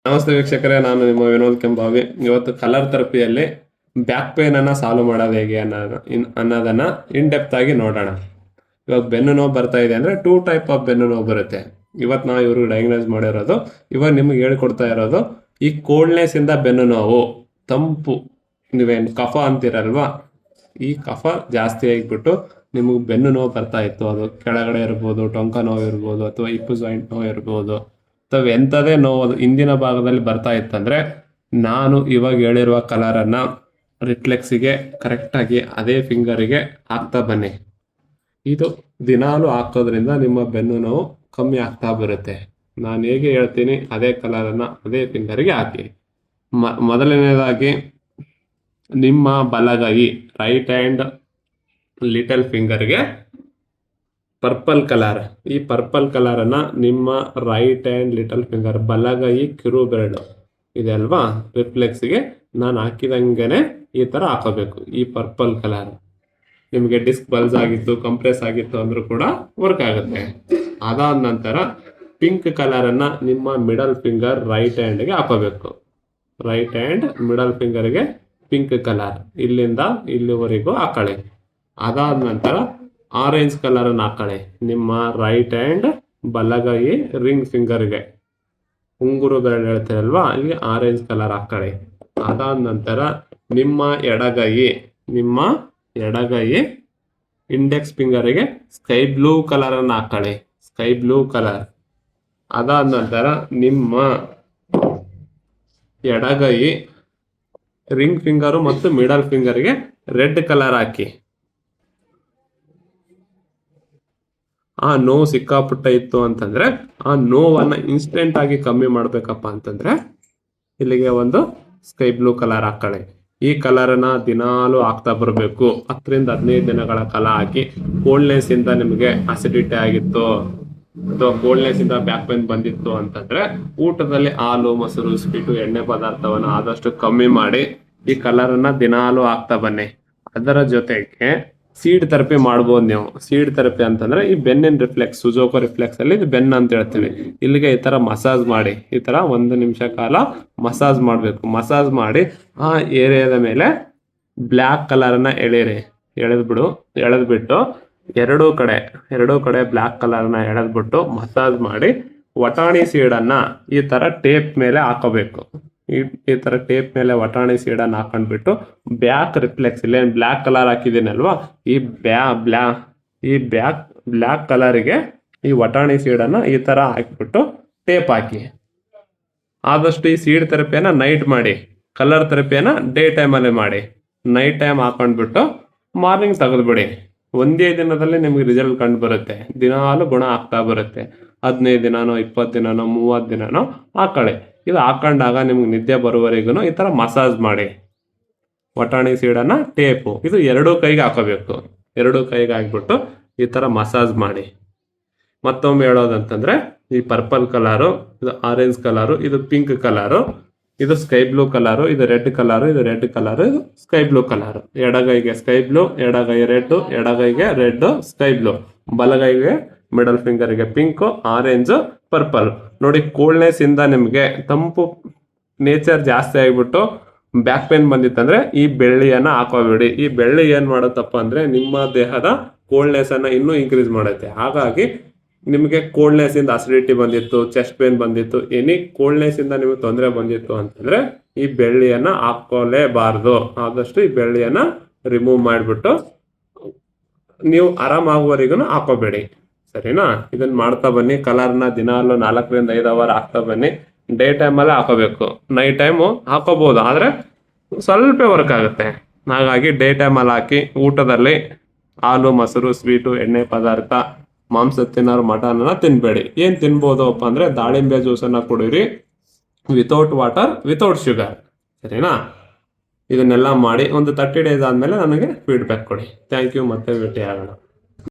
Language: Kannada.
ನಮಸ್ತೆ ವೀಕ್ಷಕರೇ, ನಾನು ನಿಮ್ಮ ವಿನೋದ್ ಕೆಂಬಾವಿ. ಇವತ್ತು ಕಲರ್ ಥೆರಪಿಯಲ್ಲಿ ಬ್ಯಾಕ್ ಪೇನ್ ಅನ್ನ ಸಾಲ್ವ್ ಮಾಡೋದು ಹೇಗೆ ಅನ್ನೋದನ್ನ ಇನ್ ಡೆಪ್ತ್ ಆಗಿ ನೋಡೋಣ. ಇವಾಗ ಬೆನ್ನು ನೋವು ಬರ್ತಾ ಇದೆ ಅಂದ್ರೆ 2 ಟೈಪ್ ಆಫ್ ಬೆನ್ನು ನೋವು ಬರುತ್ತೆ. ಇವತ್ತು ನಾವು ಇವ್ರಿಗೆ ಡಯಾಗ್ನೋಸ್ ಮಾಡಿರೋದು, ಇವಾಗ ನಿಮ್ಗೆ ಹೇಳ್ಕೊಡ್ತಾ ಇರೋದು ಈ ಕೋಲ್ಡ್ನೆಸ್ ಇಂದ ಬೆನ್ನು ನೋವು, ತಂಪು, ನೀವೇನು ಕಫ ಅಂತೀರಲ್ವಾ, ಈ ಕಫ ಜಾಸ್ತಿ ಆಗಿಬಿಟ್ಟು ನಿಮಗೆ ಬೆನ್ನು ನೋವು ಬರ್ತಾ ಇತ್ತು. ಅದು ಕೆಳಗಡೆ ಇರ್ಬೋದು, ಟೊಂಕ ನೋವು ಇರ್ಬೋದು, ಅಥವಾ ಹಿಪ್ ಜಾಯಿಂಟ್ ನೋವು ಇರ್ಬೋದು, ಅಥವಾ ಎಂಥದೇ ನೋವು ಅದು ಹಿಂದಿನ ಭಾಗದಲ್ಲಿ ಬರ್ತಾ ಇತ್ತಂದ್ರೆ ನಾನು ಇವಾಗ ಹೇಳಿರುವ ಕಲರನ್ನು ರಿಫ್ಲೆಕ್ಸಿಗೆ ಕರೆಕ್ಟಾಗಿ ಅದೇ ಫಿಂಗರಿಗೆ ಹಾಕ್ತಾ ಬನ್ನಿ. ಇದು ದಿನಾಲು ಹಾಕೋದ್ರಿಂದ ನಿಮ್ಮ ಬೆನ್ನು ನೋವು ಕಮ್ಮಿ ಆಗ್ತಾ ಬರುತ್ತೆ. ನಾನು ಹೇಗೆ ಹೇಳ್ತೀನಿ ಅದೇ ಕಲರನ್ನು ಅದೇ ಫಿಂಗರಿಗೆ ಹಾಕಿ. ಮೊದಲನೇದಾಗಿ ನಿಮ್ಮ ಬಲಗೈ ರೈಟ್ ಹ್ಯಾಂಡ್ ಲಿಟಲ್ ಫಿಂಗರ್ಗೆ ಪರ್ಪಲ್ ಕಲರ್, ಈ ಪರ್ಪಲ್ ಕಲರನ್ನ ನಿಮ್ಮ ರೈಟ್ ಹ್ಯಾಂಡ್ ಲಿಟಲ್ ಫಿಂಗರ್ ಬಲಗೈ ಕಿರು ಬೆರಳು ಇದೆ ಅಲ್ವಾ, ರಿಫ್ಲೆಕ್ಸ್ಗೆ ನಾನು ಹಾಕಿದಂಗೆನೆ ಈ ಥರ ಹಾಕೋಬೇಕು. ಈ ಪರ್ಪಲ್ ಕಲರ್ ನಿಮಗೆ ಡಿಸ್ಕ್ ಬಲ್ಸ್ ಆಗಿತ್ತು, ಕಂಪ್ರೆಸ್ ಆಗಿತ್ತು ಅಂದ್ರೂ ಕೂಡ ವರ್ಕ್ ಆಗುತ್ತೆ. ಅದಾದ ನಂತರ ಪಿಂಕ್ ಕಲರನ್ನು ನಿಮ್ಮ ಮಿಡಲ್ ಫಿಂಗರ್ ರೈಟ್ ಹ್ಯಾಂಡ್ಗೆ ಹಾಕೋಬೇಕು. ರೈಟ್ ಹ್ಯಾಂಡ್ ಮಿಡಲ್ ಫಿಂಗರ್ಗೆ ಪಿಂಕ್ ಕಲರ್ ಇಲ್ಲಿಂದ ಇಲ್ಲಿವರೆಗೂ ಹಾಕೊಳ್ಳಿ. ಅದಾದ ನಂತರ ಆರೆಂಜ್ ಕಲರನ್ನು ಹಾಕೊಳ್ಳಿ ನಿಮ್ಮ ರೈಟ್ ಹ್ಯಾಂಡ್ ಬಲಗೈ ರಿಂಗ್ ಫಿಂಗರ್ಗೆ, ಉಂಗುರು ಬೆರಳು ಹೇಳ್ತೀರಲ್ವಾ, ಅಲ್ಲಿ ಆರೆಂಜ್ ಕಲರ್ ಹಾಕೊಳ್ಳಿ. ಅದಾದ ನಂತರ ನಿಮ್ಮ ಎಡಗೈ ಇಂಡೆಕ್ಸ್ ಫಿಂಗರಿಗೆ ಸ್ಕೈ ಬ್ಲೂ ಕಲರನ್ನು ಹಾಕೊಳ್ಳಿ, ಸ್ಕೈ ಬ್ಲೂ ಕಲರ್. ಅದಾದ ನಂತರ ನಿಮ್ಮ ಎಡಗೈ ರಿಂಗ್ ಫಿಂಗರು ಮತ್ತು ಮಿಡಲ್ ಫಿಂಗರ್ಗೆ ರೆಡ್ ಕಲರ್ ಹಾಕಿ. ಆ ನೋವು ಸಿಕ್ಕಾಪುಟ್ಟ ಇತ್ತು ಅಂತಂದ್ರೆ ಆ ನೋವನ್ನು ಇನ್ಸ್ಟೆಂಟ್ ಆಗಿ ಕಮ್ಮಿ ಮಾಡ್ಬೇಕಪ್ಪ ಅಂತಂದ್ರೆ ಇಲ್ಲಿಗೆ ಒಂದು ಸ್ಕೈ ಬ್ಲೂ ಕಲರ್ ಹಾಕೊಳ್ಳಿ. ಈ ಕಲರನ್ನ ದಿನಾಲು ಹಾಕ್ತಾ ಬರಬೇಕು. 10 ರಿಂದ 15 ದಿನಗಳ ಕಾಲ ಹಾಕಿ. ಕೋಲ್ಡ್ನೆಸ್ ಇಂದ ನಿಮಗೆ ಅಸಿಡಿಟಿ ಆಗಿತ್ತು ಅಥವಾ ಕೋಲ್ಡ್ನೆಸ್ ಇಂದ ಬ್ಯಾಕ್ ಪೇನ್ ಬಂದಿತ್ತು ಅಂತಂದ್ರೆ ಊಟದಲ್ಲಿ ಹಾಲು, ಮೊಸರು, ಸ್ವೀಟು, ಎಣ್ಣೆ ಪದಾರ್ಥವನ್ನು ಆದಷ್ಟು ಕಮ್ಮಿ ಮಾಡಿ ಈ ಕಲರನ್ನ ದಿನಾಲು ಹಾಕ್ತಾ ಬನ್ನಿ. ಅದರ ಜೊತೆಗೆ ಸೀಡ್ ಥೆರಪಿ ಮಾಡ್ಬೋದು ನೀವು. ಸೀಡ್ ಥೆರಪಿ ಅಂತಂದ್ರೆ ಈ ಬೆನ್ನಿನ ರಿಫ್ಲೆಕ್ಸ್, ಸುಜೋಕೋ ರಿಫ್ಲೆಕ್ಸ್ ಅಲ್ಲಿ ಇದು ಬೆನ್ನು ಅಂತ ಹೇಳ್ತೀವಿ. ಇಲ್ಲಿಗೆ ಈ ತರ ಮಸಾಜ್ ಮಾಡಿ, ಈ ತರ 1 ನಿಮಿಷ ಕಾಲ ಮಸಾಜ್ ಮಾಡಬೇಕು. ಮಸಾಜ್ ಮಾಡಿ ಆ ಏರಿಯಾದ ಮೇಲೆ ಬ್ಲ್ಯಾಕ್ ಕಲರನ್ನ ಎಳೆದ್ಬಿಟ್ಟು ಎರಡೂ ಕಡೆ ಬ್ಲ್ಯಾಕ್ ಕಲರ್ನ ಎಳೆದ್ಬಿಟ್ಟು ಮಸಾಜ್ ಮಾಡಿ ವಟಾಣಿ ಸೀಡನ್ನ ಈ ತರ ಟೇಪ್ ಮೇಲೆ ಹಾಕೋಬೇಕು. ಈ ತರ ಟೇಪ್ ಮೇಲೆ ವಟಾಣಿ ಸೀಡನ್ನು ಹಾಕೊಂಡ್ಬಿಟ್ಟು ಬ್ಯಾಕ್ ರಿಫ್ಲೆಕ್ಸ್ ಇಲ್ಲಿ ಬ್ಲ್ಯಾಕ್ ಕಲರ್ ಹಾಕಿದ್ದೀನಲ್ವಾ, ಈ ಬ್ಲ್ಯಾಕ್ ಕಲರಿಗೆ ಈ ವಟಾಣಿ ಸೀಡನ್ನು ಈ ತರ ಹಾಕ್ಬಿಟ್ಟು ಟೇಪ್ ಹಾಕಿ. ಆದಷ್ಟು ಈ ಸೀಡ್ ಥೆರಪಿಯನ್ನ ನೈಟ್ ಮಾಡಿ, ಕಲರ್ ಥೆರಪಿಯನ್ನ ಡೇ ಟೈಮಲ್ಲಿ ಮಾಡಿ. ನೈಟ್ ಟೈಮ್ ಹಾಕೊಂಡ್ಬಿಟ್ಟು ಮಾರ್ನಿಂಗ್ ತೆಗೆದ್ಬಿಡಿ. ಒಂದೇ ದಿನದಲ್ಲಿ ನಿಮ್ಗೆ ರಿಸಲ್ಟ್ ಕಂಡು ಬರುತ್ತೆ. ದಿನಾಲು ಗುಣ ಆಗ್ತಾ ಬರುತ್ತೆ. 15 ದಿನನೋ 20 ದಿನನೋ 30 ದಿನನೋ ಹಾಕೊಳ್ಳಿ. ಇದು ಹಾಕೊಂಡಾಗ ನಿಮ್ಗೆ ನಿದ್ದೆ ಬರುವವರೆಗೂ ಈ ತರ ಮಸಾಜ್ ಮಾಡಿ. ವಟಾಣಿ ಸೀಡನ್ನ ಟೇಪು ಇದು ಎರಡೂ ಕೈಗೆ ಹಾಕೋಬೇಕು. ಎರಡೂ ಕೈಗೆ ಹಾಕ್ಬಿಟ್ಟು ಈ ತರ ಮಸಾಜ್ ಮಾಡಿ. ಮತ್ತೊಮ್ಮೆ ಹೇಳೋದಂತಂದ್ರೆ ಈ ಪರ್ಪಲ್ ಕಲರು, ಇದು ಆರೆಂಜ್ ಕಲರು, ಇದು ಪಿಂಕ್ ಕಲರು, ಇದು ಸ್ಕೈ ಬ್ಲೂ ಕಲರು, ಇದು ರೆಡ್ ಕಲರು, ಇದು ರೆಡ್ ಕಲರು, ಇದು ಸ್ಕೈ ಬ್ಲೂ ಕಲರು. ಎಡಗೈಗೆ ಸ್ಕೈ ಬ್ಲೂ, ಎಡಗೈ ರೆಡ್, ಎಡಗೈಗೆ ರೆಡ್ ಸ್ಕೈ ಬ್ಲೂ, ಬಲಗೈಗೆ ಮಿಡಲ್ ಫಿಂಗರ್ಗೆ ಪಿಂಕ್, ಆರೆಂಜ್, ಪರ್ಪಲ್. ನೋಡಿ, ಕೋಲ್ಡ್ನೆಸ್ ಇಂದ ನಿಮಗೆ ತಂಪು ನೇಚರ್ ಜಾಸ್ತಿ ಆಗಿಬಿಟ್ಟು ಬ್ಯಾಕ್ ಪೇನ್ ಬಂದಿತ್ತಂದ್ರೆ ಈ ಬೆಳ್ಳಿಯನ್ನ ಹಾಕೋಬೇಡಿ. ಈ ಬೆಳ್ಳಿ ಏನ್ ಮಾಡುತ್ತಪ್ಪ ಅಂದ್ರೆ ನಿಮ್ಮ ದೇಹದ ಕೋಲ್ಡ್ನೆಸ್ ಅನ್ನ ಇನ್ನೂ ಇನ್ಕ್ರೀಸ್ ಮಾಡುತ್ತೆ. ಹಾಗಾಗಿ ನಿಮಗೆ ಕೋಲ್ಡ್ನೆಸ್ ಇಂದ ಅಸಿಡಿಟಿ ಬಂದಿತ್ತು, ಚೆಸ್ಟ್ ಪೇನ್ ಬಂದಿತ್ತು, ಎನಿ ಕೋಲ್ಡ್ನೆಸ್ ಇಂದ ನಿಮಗೆ ತೊಂದರೆ ಬಂದಿತ್ತು ಅಂತಂದ್ರೆ ಈ ಬೆಳ್ಳಿಯನ್ನ ಹಾಕೋಲೇಬಾರ್ದು. ಆದಷ್ಟು ಈ ಬೆಳ್ಳಿಯನ್ನ ರಿಮೂವ್ ಮಾಡಿಬಿಟ್ಟು ನೀವು ಆರಾಮಾಗುವವರೆಗೂ ಹಾಕೋಬೇಡಿ, ಸರಿನಾ? ಇದನ್ನ ಮಾಡ್ತಾ ಬನ್ನಿ. ಕಲರ್ನ ದಿನಾಲು 4 ರಿಂದ 5 ಅವರ್ ಹಾಕ್ತಾ ಬನ್ನಿ. ಡೇ ಟೈಮಲ್ಲೇ ಹಾಕೋಬೇಕು. ನೈಟ್ ಟೈಮು ಹಾಕೋಬಹುದು, ಆದ್ರೆ ಸ್ವಲ್ಪ ವರ್ಕ್ ಆಗುತ್ತೆ. ಹಾಗಾಗಿ ಡೇ ಟೈಮಲ್ಲಿ ಹಾಕಿ. ಊಟದಲ್ಲಿ ಹಾಲು, ಮೊಸರು, ಸ್ವೀಟು, ಎಣ್ಣೆ ಪದಾರ್ಥ, ಮಾಂಸ ತಿನ್ನೋರು ಮಟನ್ನ ತಿನ್ಬೇಡಿ. ಏನ್ ತಿನ್ಬೋದು ಅಪ್ಪ ಅಂದ್ರೆ ದಾಳಿಂಬೆ ಜ್ಯೂಸನ್ನ ಕುಡೀರಿ, ವಿತೌಟ್ ವಾಟರ್, ವಿತೌಟ್ ಶುಗರ್, ಸರಿನಾ? ಇದನ್ನೆಲ್ಲ ಮಾಡಿ ಒಂದು 30 ಡೇಸ್ ಆದಮೇಲೆ ನನಗೆ ಫೀಡ್ಬ್ಯಾಕ್ ಕೊಡಿ. Thank you. ಮತ್ತೆ ಭೇಟಿ ಆಗೋಣ.